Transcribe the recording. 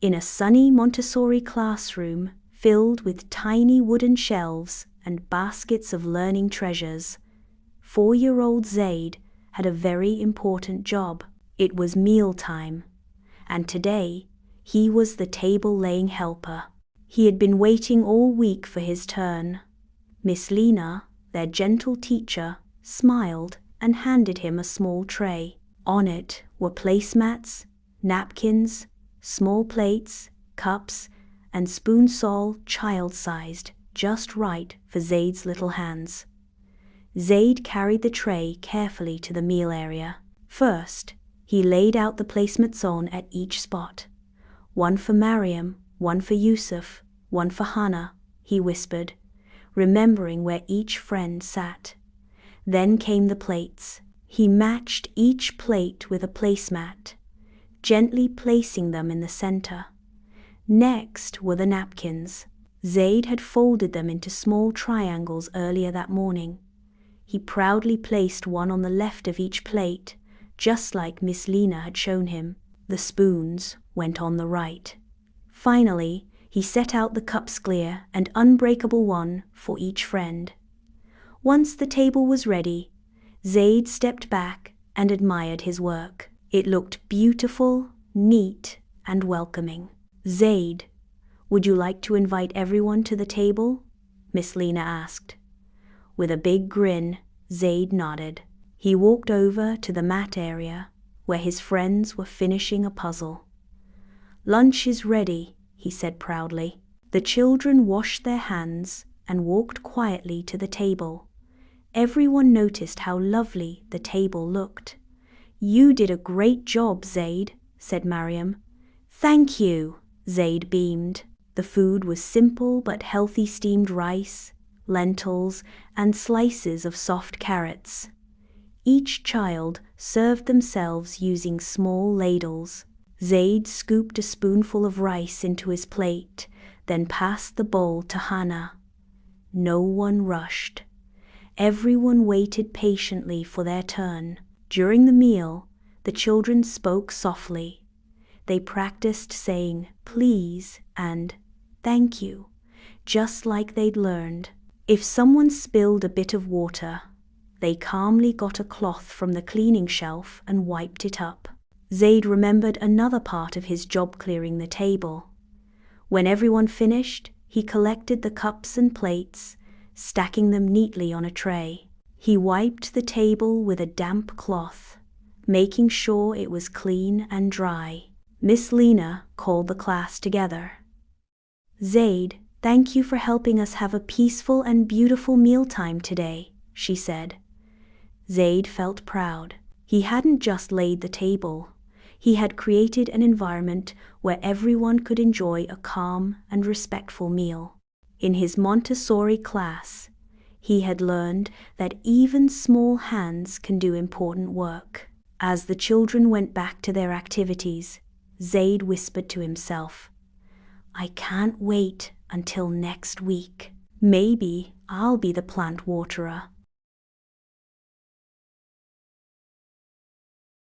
In a sunny Montessori classroom filled with tiny wooden shelves and baskets of learning treasures, 4-year-old Zaid had a very important job. It was mealtime, and today he was the table-laying helper. He had been waiting all week for his turn. Miss Lena, their gentle teacher, smiled and handed him a small tray. On it were placemats, napkins, small plates, cups, and spoons all child-sized, just right for Zaid's little hands. Zaid carried the tray carefully to the meal area. First, he laid out the placemats on at each spot. One for Mariam, one for Yusuf, one for Hannah, he whispered, remembering where each friend sat. Then came the plates. He matched each plate with a placemat, gently placing them in the center. Next were the napkins. Zaid had folded them into small triangles earlier that morning. He proudly placed one on the left of each plate, just like Miss Lena had shown him. The spoons went on the right. Finally, he set out the cups clear and unbreakable one for each friend. Once the table was ready, Zaid stepped back and admired his work. It looked beautiful, neat, and welcoming. "Zaid, would you like to invite everyone to the table?" Miss Lena asked. With a big grin, Zaid nodded. He walked over to the mat area, where his friends were finishing a puzzle. "Lunch is ready," he said proudly. The children washed their hands and walked quietly to the table. Everyone noticed how lovely the table looked. "You did a great job, Zaid," said Mariam. "Thank you," Zaid beamed. The food was simple but healthy: steamed rice, lentils, and slices of soft carrots. Each child served themselves using small ladles. Zaid scooped a spoonful of rice into his plate, then passed the bowl to Hannah. No one rushed. Everyone waited patiently for their turn. During the meal, the children spoke softly. They practiced saying "please" and "thank you," just like they'd learned. If someone spilled a bit of water, they calmly got a cloth from the cleaning shelf and wiped it up. Zaid remembered another part of his job: clearing the table. When everyone finished, he collected the cups and plates, stacking them neatly on a tray. He wiped the table with a damp cloth, making sure it was clean and dry. Miss Lena called the class together. "Zaid, thank you for helping us have a peaceful and beautiful mealtime today," she said. Zaid felt proud. He hadn't just laid the table. He had created an environment where everyone could enjoy a calm and respectful meal. In his Montessori class, he had learned that even small hands can do important work. As the children went back to their activities, Zaid whispered to himself, "I can't wait until next week. Maybe I'll be the plant waterer."